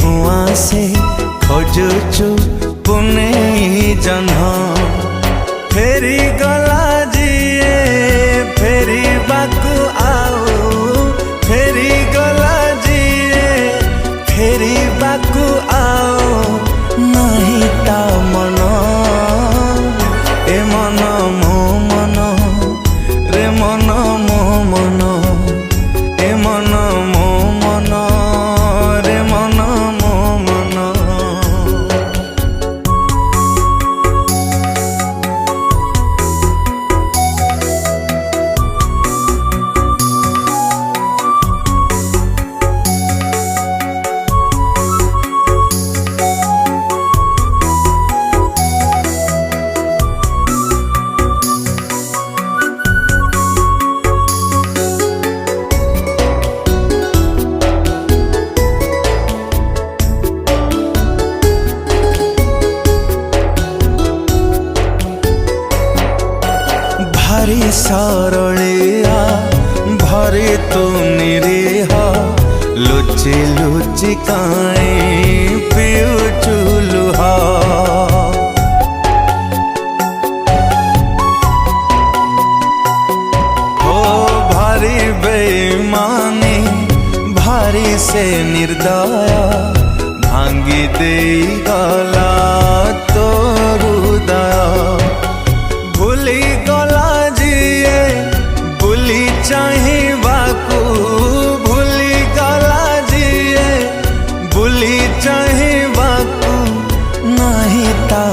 कुआं से खोजुचु पुने जन्ह फेरी गला जिए फेरी बाकु आओ फेरी गला जिए फेरी बाकु आओ नहीं ता मन ए मन मो मन रे मन मो मन ए मन मो मन रे मन मो मन। भारी सरलिया भारी तू निरीह लुचि लुचि काई पिउचु लुहा हो भारी बेईमानी भारी से निर्दया भांगी दे गला तो हृदय भूली गला जिए भूली चाहिबाकू भूली गला जिए भूली चाहिबाकू नहीं ता